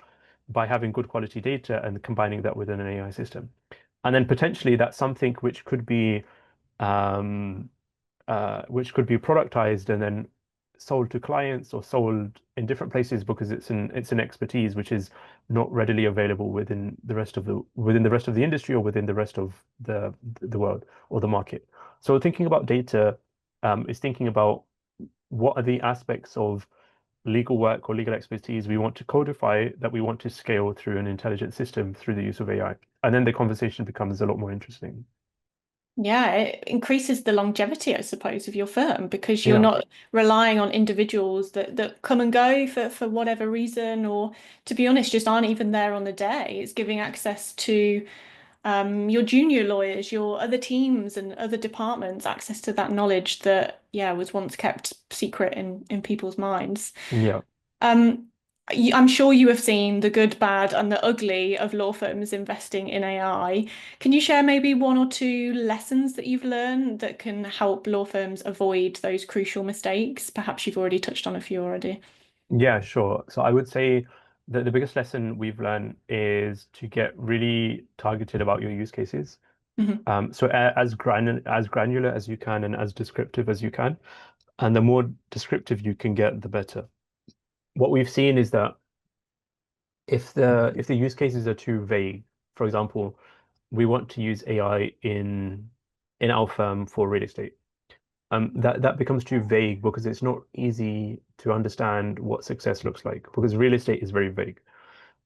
by having good quality data and combining that within an AI system. And then potentially that's something um, which could be productized and then sold to clients or sold in different places because it's an expertise which is not readily available within the rest of the industry or within the rest of the world or the market. So thinking about data is thinking about what are the aspects of legal work or legal expertise we want to codify that we want to scale through an intelligent system through the use of AI. And then the conversation becomes a lot more interesting. Yeah, it increases the longevity, I suppose, of your firm because you're Yeah. not relying on individuals that come and go for whatever reason, or to be honest, just aren't even there on the day. It's giving access to your junior lawyers, your other teams and other departments, access to that knowledge that, yeah, was once kept secret in people's minds. Yeah. Um, I'm sure you have seen the good, bad, and the ugly of law firms investing in AI. Can you share maybe one or two lessons that you've learned that can help law firms avoid those crucial mistakes? Perhaps you've already touched on a few already. Yeah, sure. So I would say that the biggest lesson we've learned is to get really targeted about your use cases. Mhm. So as granular as you can and as descriptive as you can. And the more descriptive you can get, the better. What we've seen is that if the use cases are too vague, for example, we want to use AI in our firm for real estate. That becomes too vague because it's not easy to understand what success looks like because real estate is very vague.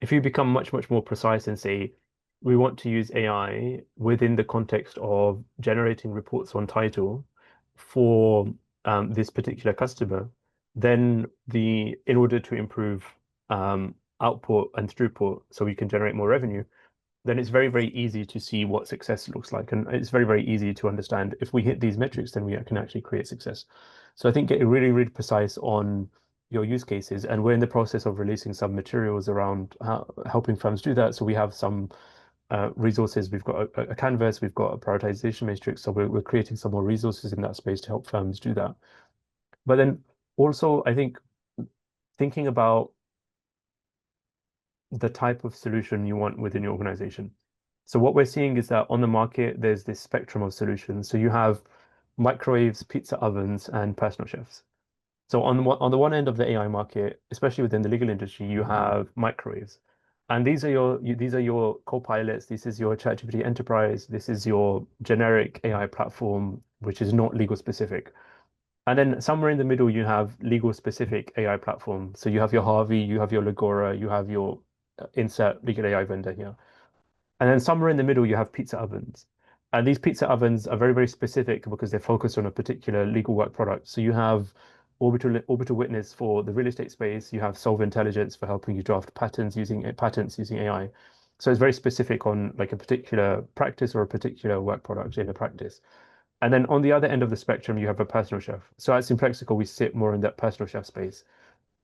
If you become much, much more precise and say, we want to use AI within the context of generating reports on title for this particular customer, then in order to improve output and throughput so we can generate more revenue, then it's very, very easy to see what success looks like. And it's very, very easy to understand if we hit these metrics, then we can actually create success. So I think getting really, really precise on your use cases. And we're in the process of releasing some materials around helping firms do that. So we have some resources. We've got a canvas, we've got a prioritization matrix. So we're creating some more resources in that space to help firms do that. But then also, I think thinking about the type of solution you want within your organization. So what we're seeing is that on the market, there's this spectrum of solutions. So you have microwaves, pizza ovens, and personal chefs. So on the one end of the AI market, especially within the legal industry, you have microwaves, and these are your co-pilots. This is your ChatGPT Enterprise. This is your generic AI platform, which is not legal specific. And then somewhere in the middle, you have legal specific AI platform. So you have your Harvey, you have your Legora, you have your insert legal AI vendor here. And then somewhere in the middle, you have pizza ovens. And these pizza ovens are very, very specific because they're focused on a particular legal work product. So you have Orbital Witness for the real estate space. You have Solve Intelligence for helping you draft patents using AI. So it's very specific on like a particular practice or a particular work product in a practice. And then on the other end of the spectrum, you have a personal chef. So at Simplexico, we sit more in that personal chef space.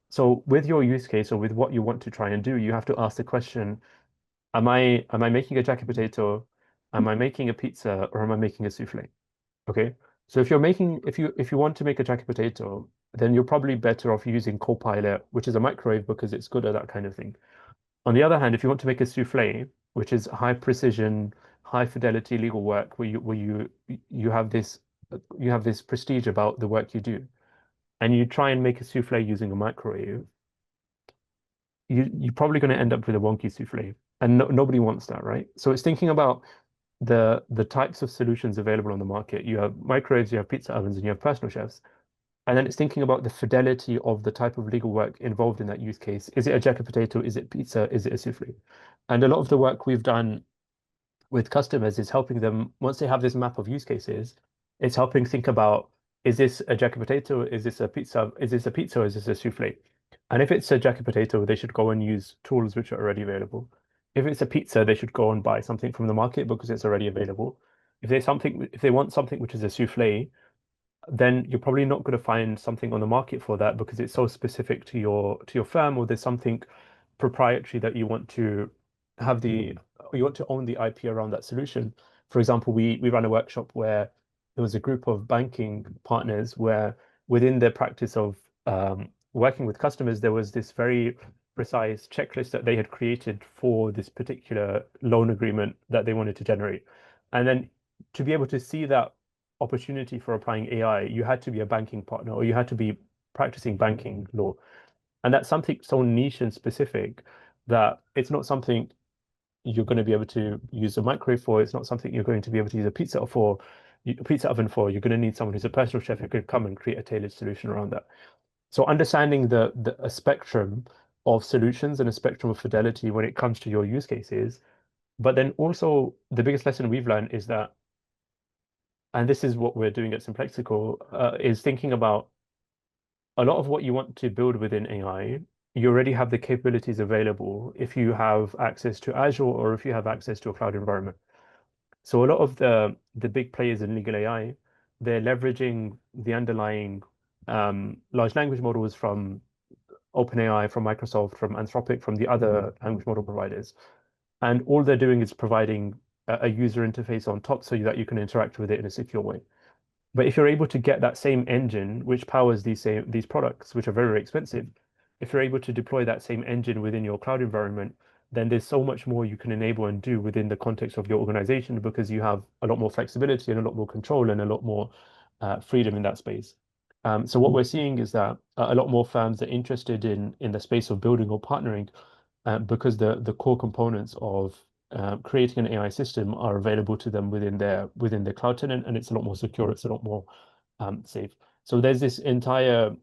So with your use case or with what you want to try and do, you have to ask the question, am I making a jacket potato? Am I making a pizza or am I making a souffle? Okay. So if you want to make a jacket potato, then you're probably better off using Copilot, which is a microwave because it's good at that kind of thing. On the other hand, if you want to make a souffle, which is high precision, high fidelity legal work where you have this prestige about the work you do, and you try and make a souffle using a microwave, you're probably going to end up with a wonky souffle, and nobody wants that, right? So it's thinking about the types of solutions available on the market. You have microwaves, you have pizza ovens, and you have personal chefs. And then it's thinking about the fidelity of the type of legal work involved in that use case. Is it a jacket potato? Is it pizza? Is it a souffle? And a lot of the work we've done with customers is helping them, once they have this map of use cases, it's helping think about, is this a jacket potato? Is this a pizza? Is this a pizza or is this a souffle? And if it's a jacket potato, they should go and use tools which are already available. If it's a pizza, they should go and buy something from the market because it's already available. If they want something which is a souffle, then you're probably not going to find something on the market for that because it's so specific to your firm, or there's something proprietary that you want to own the IP around that solution. For example, we ran a workshop where there was a group of banking partners where within their practice of working with customers, there was this very precise checklist that they had created for this particular loan agreement that they wanted to generate. And then to be able to see that opportunity for applying AI, you had to be a banking partner or you had to be practicing banking law. And that's something so niche and specific that it's not something you're going to be able to use a microwave for. It's not something you're going to be able to use a pizza oven for. You're going to need someone who's a personal chef who could come and create a tailored solution around that. So understanding a spectrum of solutions and a spectrum of fidelity when it comes to your use cases. But then also the biggest lesson we've learned is that, and this is what we're doing at Simplexico, is thinking about a lot of what you want to build within AI. You already have the capabilities available if you have access to Azure or if you have access to a cloud environment. So a lot of the big players in legal AI, they're leveraging the underlying large language models from OpenAI, from Microsoft, from Anthropic, from the other language model providers. And all they're doing is providing a user interface on top so that you can interact with it in a secure way. But if you're able to get that same engine which powers these products, which are very, very expensive, if you're able to deploy that same engine within your cloud environment, then there's so much more you can enable and do within the context of your organization because you have a lot more flexibility and a lot more control and a lot more freedom in that space. So what we're seeing is that a lot more firms are interested in the space of building or partnering because the core components of creating an AI system are available to them within their cloud tenant, and it's a lot more secure. It's a lot more safe. So there's this entire.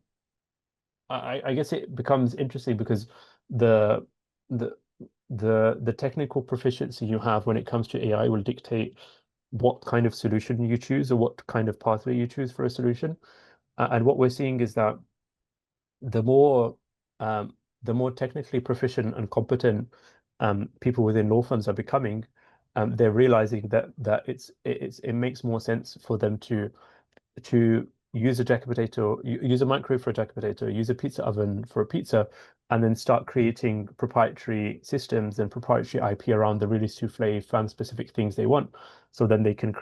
I guess it becomes interesting because the the the technical proficiency you have when it comes to AI will dictate what kind of solution you choose or what kind of pathway you choose for a solution. And what we're seeing is that the more um, the more technically proficient and competent people within law firms are becoming, they're realizing that it makes more sense for them to use a jacket potato, use a microwave for a jacket potato, use a pizza oven for a pizza, and then start creating proprietary systems and proprietary IP around the really souffle firm-specific things they want. So then they can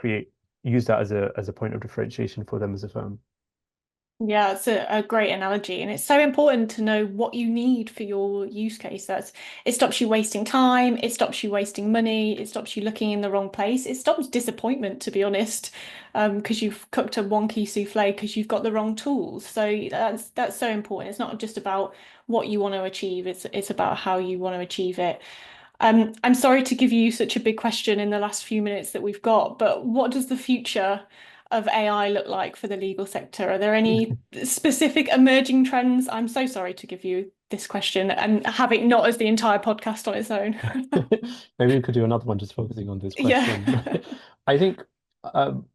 use that as a point of differentiation for them as a firm. Yeah, it's a great analogy, and it's so important to know what you need for your use case. It stops you wasting time, it stops you wasting money, it stops you looking in the wrong place, it stops disappointment, to be honest, because you've cooked a wonky souffle because you've got the wrong tools. So that's so important. It's not just about what you want to achieve, it's about how you want to achieve it. I'm sorry to give you such a big question in the last few minutes that we've got, but what does the future of AI look like for the legal sector? Are there any specific emerging trends? I'm so sorry to give you this question and have it not as the entire podcast on its own. Maybe we could do another one just focusing on this Yeah. question. I think um,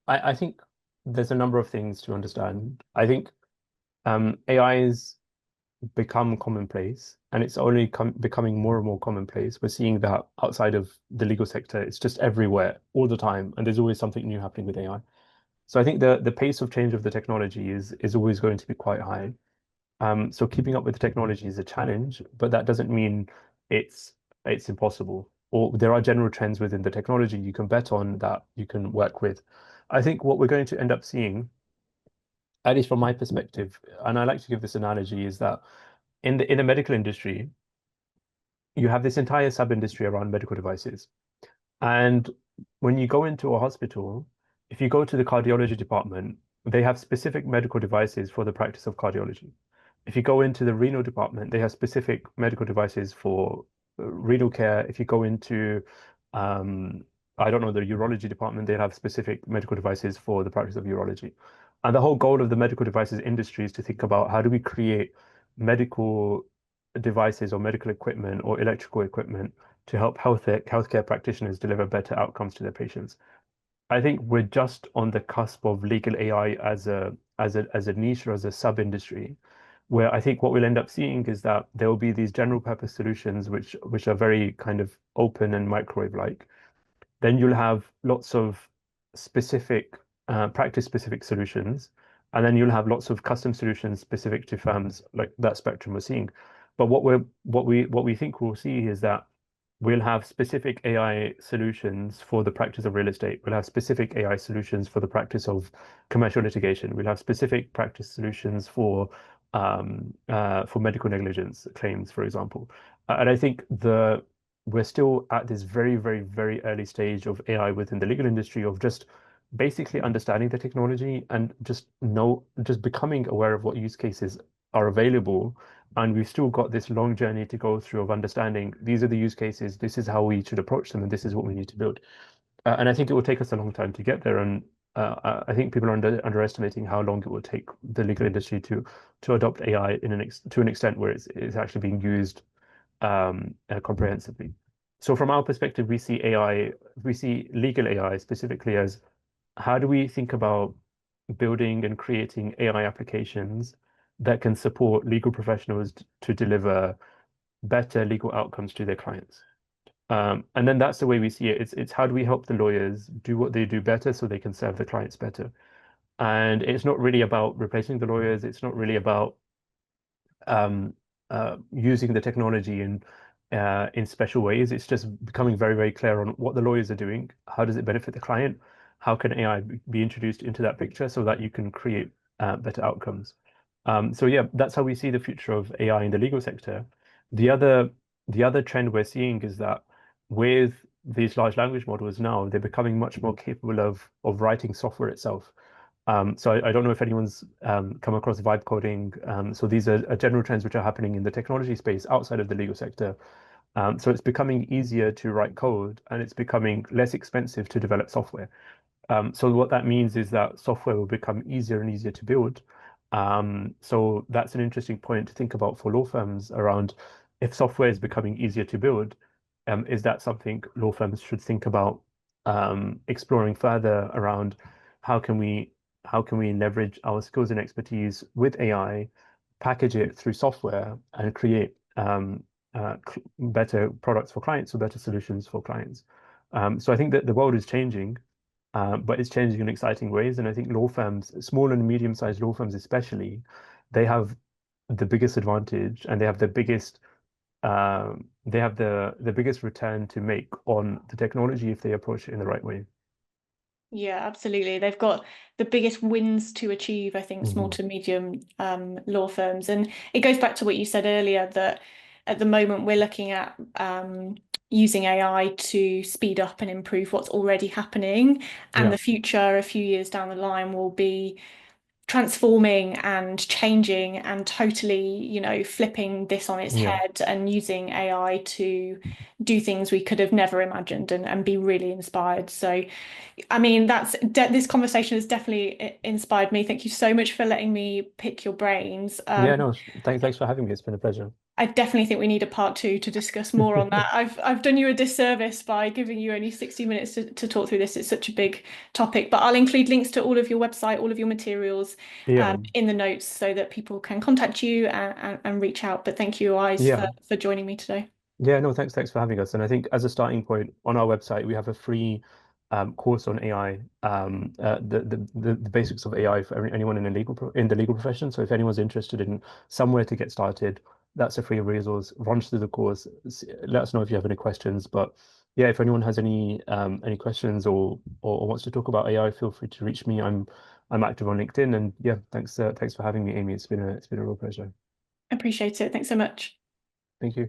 I think there's a number of things to understand. I think AI is become commonplace, and it's only becoming more and more commonplace. We're seeing that outside of the legal sector, it's just everywhere all the time, and there's always something new happening with AI. So I think the pace of change of the technology is always going to be quite high. So keeping up with the technology is a challenge, but that doesn't mean it's it's impossible. Or there are general trends within the technology you can bet on that you can work with. I think what we're going to end up seeing, at least from my perspective, and I like to give this analogy, is that in the medical industry, you have this entire sub-industry around medical devices. And when you go into a hospital, if you go to the cardiology department, they have specific medical devices for the practice of cardiology. If you go into the renal department, they have specific medical devices for renal care. If you go into, um, I don't know, the urology department, they have specific medical devices for the practice of urology. And the whole goal of the medical devices industry is to think about how do we create medical devices or medical equipment or electrical equipment to help healthcare practitioners deliver better outcomes to their patients. I think we're just on the cusp of legal AI as a niche or as a sub-industry, where I think what we'll end up seeing is that there will be these general purpose solutions which are very kind of open and microwave-like. Then you'll have lots of specific practice-specific solutions, and then you'll have lots of custom solutions specific to firms like that spectrum we're seeing. But what we think we'll see is that we'll have specific AI solutions for the practice of real estate. We'll have specific AI solutions for the practice of commercial litigation. We'll have specific practice solutions for medical negligence claims, for example. And I think the we're still at this very, very, very early stage of AI within the legal industry of just basically understanding the technology and just becoming aware of what use cases are available. And we've still got this long journey to go through of understanding these are the use cases, this is how we should approach them, and this is what we need to build. And I think it will take us a long time to get there. And I think people are underestimating how long it will take the legal industry to adopt AI to an extent where it's actually being used comprehensively. So from our perspective, we see legal AI specifically as how do we think about building and creating AI applications that can support legal professionals to deliver better legal outcomes to their clients. And then that's the way we see it. It's how do we help the lawyers do what they do better so they can serve the clients better. And it's not really about replacing the lawyers. It's not really about um, using the technology in special ways. It's just becoming very, very clear on what the lawyers are doing. How does it benefit the client? How can AI be introduced into that picture so that you can create better outcomes? So yeah, that's how we see the future of AI in the legal sector. The other the other trend we're seeing is that with these large language models now, they're becoming much more capable of writing software itself. So I don't know if anyone's come across vibe coding. So these are general trends which are happening in the technology space outside of the legal sector. So it's becoming easier to write code and it's becoming less expensive to develop software. So what that means is that software will become easier and easier to build. So that's an interesting point to think about for law firms around if software is becoming easier to build, is that something law firms should think about exploring further around how can we how can we leverage our skills and expertise with AI, package it through software, and create better products for clients or better solutions for clients. So I think that the world is changing, but it's changing in exciting ways. And I think law firms, small and medium-sized law firms especially, they have the biggest advantage and they have the biggest return to make on the technology if they approach it in the right way. Yeah, absolutely. They've got the biggest wins to achieve, I think, small Hmm. to medium law firms. And it goes back to what you said earlier that at the moment we're looking at using AI to speed up and improve what's already happening. And Yeah, the future, a few years down the line, will be transforming and changing and totally, flipping this on its yeah. head and using AI to do things we could have never imagined and be really inspired. So, I mean, this conversation has definitely inspired me. Thank you so much for letting me pick your brains. Yeah, no, thanks for having me. It's been a pleasure. I definitely think we need a part two to discuss more on that. I've done you a disservice by giving you only 60 minutes to talk through this. It's such a big topic, but I'll include links to all of your website, all of your materials Yeah, in the notes so that people can contact you and reach out. But thank you, Uwais, yeah. for joining me today. Yeah, no, thanks for having us. And I think as a starting point on our website, we have a free course on AI, the basics of AI for anyone in the legal profession. So if anyone's interested in somewhere to get started, that's a free resource. Run through the course. Let us know if you have any questions. But yeah, if anyone has any questions or wants to talk about AI, feel free to reach me. I'm active on LinkedIn, and yeah, thanks for having me, Amy. It's been a real pleasure. Appreciate it. Thanks so much. Thank you.